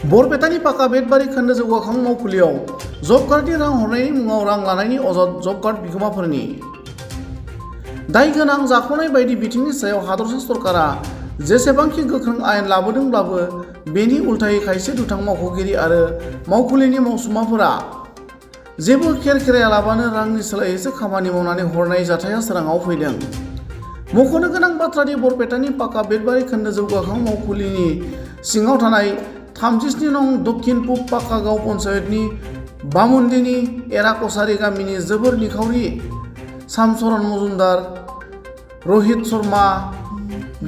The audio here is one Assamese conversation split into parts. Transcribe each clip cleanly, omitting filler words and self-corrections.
बरपेटानि पाका बेटबारि खोन्दो जौगाखां मावखुलियाव जब कार्डनि रां हरनायनि मुङाव रां लानायनि अजद जब कार्ड बिगोमाफोरनि दाय गोनां जाख'नाय बायदि बिथिंनि सायाव हादरसा सरकारा जेसेबांखि गोख्रों आयेन लाबोदोंब्लाबो बेनि उल्थायै खायसे दुथां मावख'गिरि आरो मावखुलिनि मावसुमाफोरा जेबो खेरखेरायालाबानो रांनि सोलायैसो खामानि मावनानै हरनाय जाथाया सोराङाव फैदों। मख'नो गोनां बाथ्रादि बरपेटानि पाका बेटबारि खोन्दो जौगाखां मावखुलिनि सिङाव थानाय 37 नं दक्षिण पुब पाका गाव पन्चायतनि बामुन्दिनि एरा कसारी गामिनि जोबोर निखावरि सामचरण मजुमदार, रहित शर्मा,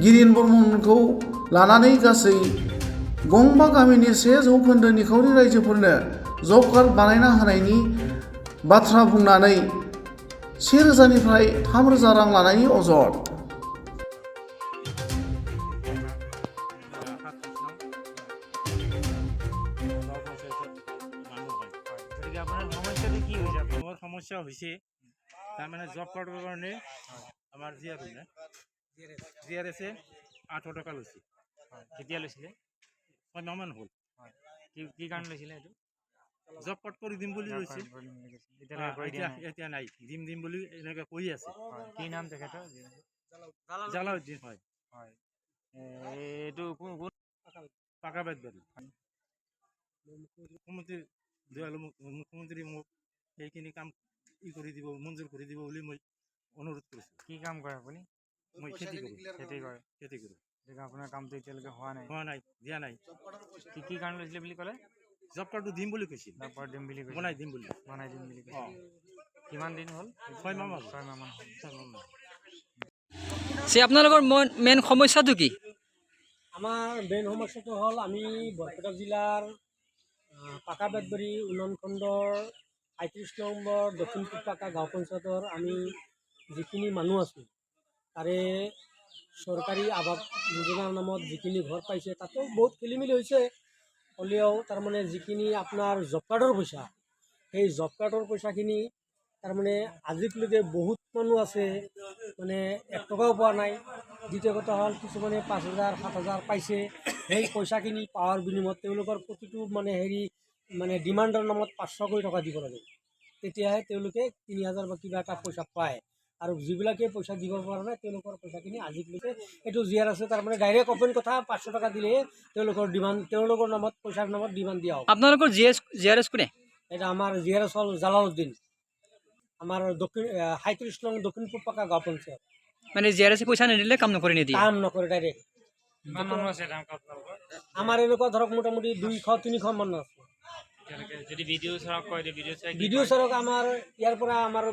गिरिन बर्मनखौ लानानै गासै गंबा गामिनि 100% निखावरि रायजोफोरनो जब कार्ड बानायना होनायनि बाथ्रा बुंनानै 1,000 निफ्राय 3,000 रां लानायनि अजद। সমস্যা হৈছে তাৰমানে জব কাৰ্ডৰ কাৰণে আমাৰ জিআৰএছে 800 টকা লৈছে। কেতিয়া লৈছিলে? 6 মাহমান হ'ল। কি কাৰণ লৈছিলে এইটো? জব কাৰ্ড কৰি দিম বুলি লৈছে। এতিয়া নাই, দিম বুলি এনেকৈ কৈ আছে। কি নাম তেখেতৰ? জালাউদ্দিন। হয়, এইটো কোন পাকা বেতবাৰী। মুখ্যমন্ত্ৰী মোক সেইখিনি কাম কৰি দিব, মঞ্জুৰ কৰি দিব বুলি মই অনুৰোধ কৰিছোঁ। কি কাম কৰে আপুনি? মই খেতি কৰোঁ। আপোনাৰ কামটো এতিয়ালৈকে হোৱা নাই? দিয়া নাই। কি কাৰণ লৈছিলে বুলি ক'লে? জব কাৰ্ডটো দিম বুলি কৈছিল। জব কাৰ্ড দিম বুলি কৈছে। বনাই দিম বুলি কৈছে। কিমান দিন হ'ল? 6 মাহ হ'ল। আপোনালোকৰ মেইন সমস্যাটো কি? আমাৰ মেইন সমস্যাটো হ'ল আমি বৰপেটা জিলাৰ পাকা বেতবাৰী উন্নয়ন খণ্ডৰ ৩৫ নম্বৰ দক্ষিণ পূব পাকা গাঁও পঞ্চায়তৰ আমি যিখিনি মানুহ আছোঁ তাৰে চৰকাৰী আৱাস যোজনাৰ নামত যিখিনি ঘৰ পাইছে তাতো বহুত খেলি মেলি হৈছে। হ'লেও তাৰমানে যিখিনি আপোনাৰ জব কাৰ্ডৰ পইচা, সেই জব কাৰ্ডৰ পইচাখিনি তাৰমানে আজিলৈকে বহুত মানুহ আছে মানে 1 টকাও পোৱা নাই। দ্বিতীয় কথা হ'ল কিছুমানে 5,000 7,000 পাইছে। সেই পইচাখিনি পাৱাৰ বিনিময়ত তেওঁলোকৰ প্ৰতিটো মানে ডিমাণ্ডৰ নামত 500 টকা দিব লাগে, তেতিয়াহে তেওঁলোকে 3,000 বা কিবা এটা পইচা পায়। আৰু যিবিলাকে পইচা দিব পৰা নাই তেওঁলোকৰ পইচাখিনি আজিলৈকে এইটো জিয়াৰ আছে, তাৰমানে ডাইৰেক্ট অপেন কথা 500 টকা দিলেহে তেওঁলোকৰ নামত পইচাৰ নামত ডিমাণ্ড দিয়া হ'ব। আপোনালোকৰ জিআৰএছ কোনে? এটা আমাৰ জিআৰএছ হ'ল জালাউদ্দিন, আমাৰ 37 নং দক্ষিণ পূব পাকা গাঁও পঞ্চায়ত। মানে জিআৰএছ পইচা নিদিলে কাম নিদিয়ে? কাম নকৰে ডাইৰেক্ট। কিমান মানুহ আছে আপোনালোকৰ? আমাৰ এনেকুৱা ধৰক মোটামুটি 200-300 মানুহ আছে। যদি ভিডিঅ' চাওক কয় ভিডিঅ' চাওক আমাৰ ইয়াৰ পৰা আমাৰ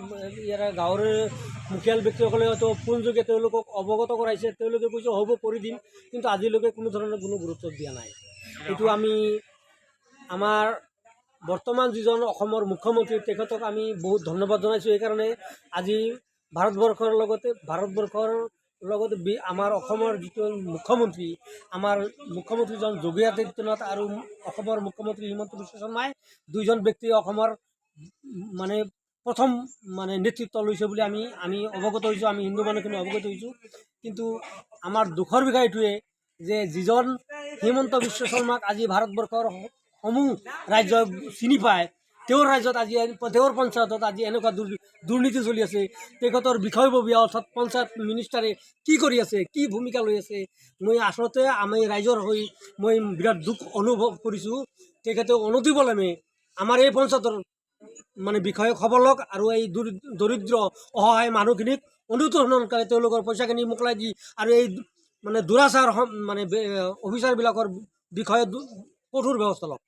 ইয়াৰ গাঁৱৰ মুখিয়াল ব্যক্তিসকলে হয়তো ফোনযোগে তেওঁলোকক অৱগত কৰাইছে, তেওঁলোকে কৈছে হ'ব কৰি দিম, কিন্তু আজিলৈকে কোনো ধৰণৰ কোনো গুৰুত্ব দিয়া নাই। এইটো আমি আমাৰ বৰ্তমান যিজন অসমৰ মুখ্যমন্ত্ৰী তেখেতক আমি বহুত ধন্যবাদ জনাইছোঁ। এইকাৰণে আজি ভাৰতবৰ্ষৰ লগতে আমাৰ অসমৰ যিটো মুখ্যমন্ত্ৰী, আমাৰ মুখ্যমন্ত্ৰীজন যোগী আদিত্যনাথ আৰু অসমৰ মুখ্যমন্ত্ৰী হিমন্ত বিশ্ব শৰ্মাই দুইজন ব্যক্তিয়ে অসমৰ মানে প্ৰথম নেতৃত্ব লৈছে বুলি আমি অৱগত হৈছোঁ, আমি হিন্দু মানুহখিনি অৱগত হৈছোঁ। কিন্তু আমাৰ দুখৰ বিষয় এইটোৱে যে যিজন হিমন্ত বিশ্ব শৰ্মাক আজি ভাৰতবৰ্ষৰ সমূহ ৰাজ্য চিনি পায়, তেওঁৰ ৰাজ্যত আজি তেওঁৰ পঞ্চায়তত আজি এনেকুৱা দুৰ্নীতি চলি আছে। তেখেতৰ বিষয়ববীয়া অৰ্থাৎ পঞ্চায়ত মিনিষ্টাৰে কি কৰি আছে, কি ভূমিকা লৈ আছে, মই আচলতে আমি ৰাইজৰ হৈ মই বিৰাট দুখ অনুভৱ কৰিছোঁ। তেখেতে অনতিপলমে আমাৰ এই পঞ্চায়তৰ বিষয়ে খবৰ লওক আৰু এই দৰিদ্ৰ অসহায় মানুহখিনিক অনুতৰণকাৰে তেওঁলোকৰ পইচাখিনি মোকলাই দি আৰু এই দুৰাচাৰ অফিচাৰবিলাকৰ বিষয়ে কঠোৰ ব্যৱস্থা লওক।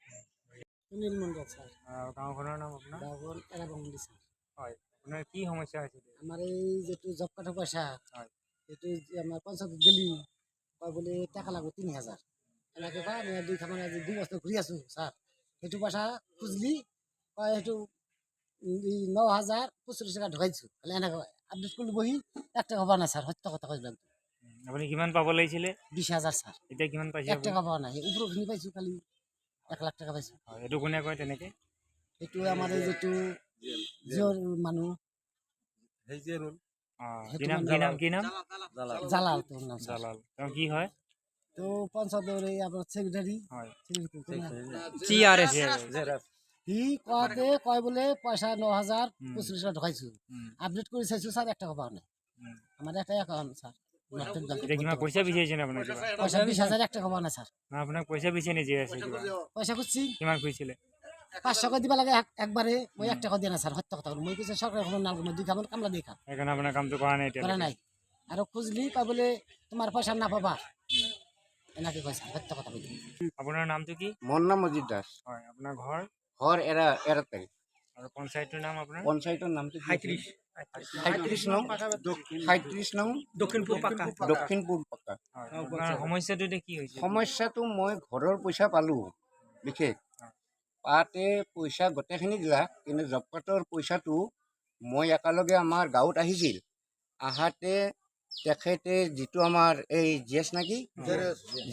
সুনীল মণ্ডল ছাৰ। গাঁওখনৰ নাম আপোনাৰ? গাঁওখন এৰাবামুণ্ডি ছাৰ। হয়, আপোনাৰ কি সমস্যা হৈছে? আমাৰ এই যিটো জব কাৰ্ডৰ পইচা, হয়, সেইটো আমাৰ পঞ্চায়তত গেলি কয় বোলে টাকা লাগব 3,000 এনেকৈ কয়। আমি 2 বছৰ ঘূৰি আছোঁ ছাৰ, সেইটো পইচা খুজিলি কয় সেইটো 9,045 টকা ঢুকাইছোঁ, খালি এনেকৈ আপডেট কৰি বহি 1 টকা পোৱা নাই ছাৰ। সত্য কথা কৈ দিলাম। আপুনি কিমান পাব লাগিছিলে? 20,000 ছাৰ। এতিয়া কিমান পাইছে? 1 টকা পোৱা নাই। ওপৰখিনি পাইছোঁ, খালি 1 লাখ টকা পাইছোঁ। এইটো কোনে কয় তেনেকৈ? সেইটো আমাৰ এই যিটো জিঅ'ৰ মানুহ, কি নাম? জালাল, তেওঁৰ নাম জালাল। তেওঁ কি হয়? তো পঞ্চায়তৰ এই আপোনাৰ ছেক্ৰেটাৰী হয় GRS সি কয় বোলে পইচা 9,045 ঢকাইছো আপডেট কৰি চাইছো স্যাৰ 1 টাকা পাওয়া নাই আমাৰ একটা অ্যাকাউন্ট স্যাৰ এতিয়া কিমান পইচা বিচাৰিছে নে আপোনাৰ কিবা পয়সা 20,000 1 টাকা পাওয়া নাই স্যাৰ না আপোনাক পইচা বিচাৰি নে জিআৰএছে কিবা পয়সা খুঁজছি কিমান খুজিছিলে 500 টাকা দিবা লাগে একবারে মই 1 টাকা দিয়া না স্যার সত্য কথা মই কিছু সরকার কোনো নাম দুই কামত কামলা দেখা সেইকাৰণে আপোনাৰ কামটো কৰা নাই এতিয়া কৰা নাই আৰ খুঁজলি কয় বোলে তোমাৰ পয়সা না পাবা এনাকে কয় স্যাৰ সত্য কথা বলি আপোনাৰ নামটো কি মোৰ নাম অজিত দাস হয় আপোনাৰ ঘৰ ঘৰ এৰাতাৰি আৰু পঞ্চায়তৰ নাম আপোনাৰ পঞ্চায়তৰ নামটো 37 নং 37 নং দক্ষিণপুৰ পাকা দক্ষিণপুৰ পক্কা হয় আপোনাৰ সমস্যাটো এতিয়া কি হৈছে সমস্যাটো মই ঘৰৰ পইচা পালোঁ বিশেষ পাতে পইচা গোটেইখিনি দিলা কিন্তু জব কাৰ্ডৰ পইচাটো মই একেলগে আমাৰ গাঁৱত আহিছিল আহাতে তেখেতে যিটো আমাৰ এই জেছ নেকি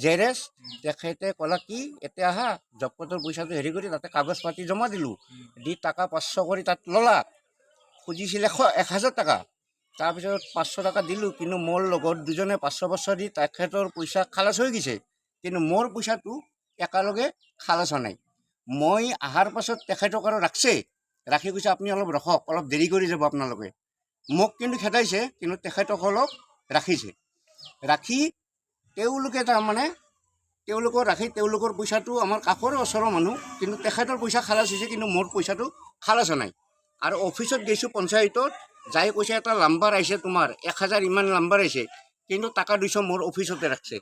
জেৰেছ তেখেতে ক'লা কি এতিয়া আহা জব কাৰ্ডৰ পইচাটো হেৰি কৰি তাতে কাগজ পাতি জমা দিলোঁ দি টকা 500 কৰি তাত ল'লা খুজিছিলে 1,000 টকা তাৰপিছত 500 টকা দিলোঁ কিন্তু মোৰ লগত দুজনে 500 দি তেখেতৰ পইচা খালাচ হৈ গৈছে কিন্তু মোৰ পইচাটো একেলগে খালাচ হোৱা নাই মই অহাৰ পাছত তেখেতক আৰু ৰাখি কৈছে আপুনি অলপ ৰখক অলপ দেৰি কৰি যাব আপোনালোকে মোক কিন্তু খেদাইছে কিন্তু তেখেতক অলপ ৰাখি তেওঁলোকে তাৰমানে তেওঁলোকৰ পইচাটো আমাৰ কাষৰ ওচৰৰ মানুহ কিন্তু তেখেতৰ পইচা খালাচ হৈছে কিন্তু মোৰ পইচাটো খালাচ হোৱা নাই আৰু অফিচত গৈছোঁ পঞ্চায়তত যাই কৈছে এটা নাম্বাৰ আহিছে তোমাৰ 1,000 ইমান নাম্বাৰ আহিছে কিন্তু টকা 200 মোৰ অফিচতে ৰাখছে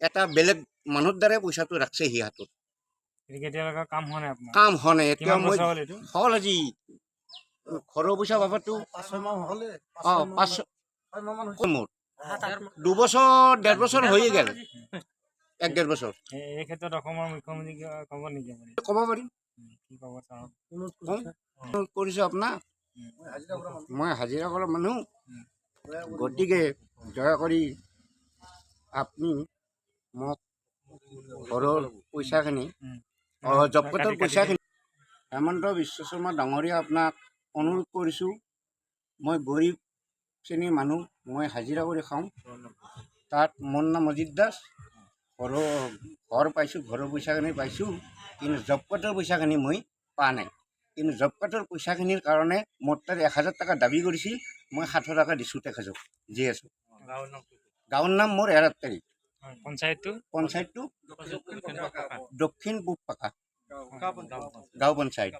এটা বেলেগ মানুহৰ দ্বাৰাই পইচাটো ৰাখছে সি হাতত এতিয়ালৈকে কাম হোৱা নাই আপোনাৰ কাম হোৱা নাই এতিয়া কিমান মই বছৰ হ'ল এইটো হ'ল আজি ঘৰৰ পইচা পাবাতো 5 মোৰ 2 বছৰ 1.5 বছৰ হৈয়ে গ'ল 1.5 বছৰ এই ক্ষেত্ৰত অসমৰ মুখ্যমন্ত্ৰী ক'ব নেকি আপুনি ক'ব পাৰিম কি ক'ব চাওক কৰিছোঁ আপোনাক মই হাজিৰা কৰা মানুহ গতিকে দয়া কৰি আপুনি মোক ঘৰৰ পইচাখিনি জব কাৰ্ডৰ পইচাখিনি হেমন্ত বিশ্ব শৰ্মা ডাঙৰীয়া আপোনাক অনুৰোধ কৰিছোঁ মই গৰীব শ্ৰেণীৰ মানুহ মই হাজিৰা কৰি খাওঁ তাত মোৰ নাম অজিত দাস ঘৰ পাইছোঁ ঘৰৰ পইচাখিনি পাইছোঁ কিন্তু জব কাৰ্ডৰ পইচাখিনি মই পোৱা নাই কিন্তু জব কাৰ্ডৰ পইচাখিনিৰ কাৰণে মোৰ তাত 1,000 টকা দাবী কৰিছিল মই 700 টকা দিছোঁ তেখেতক যি আছোঁ গাঁৱৰ নাম মোৰ এৰাতাৰি পঞ্চায়তটো পঞ্চায়তটো দক্ষিণ পূব পাকা গাঁও পঞ্চায়ত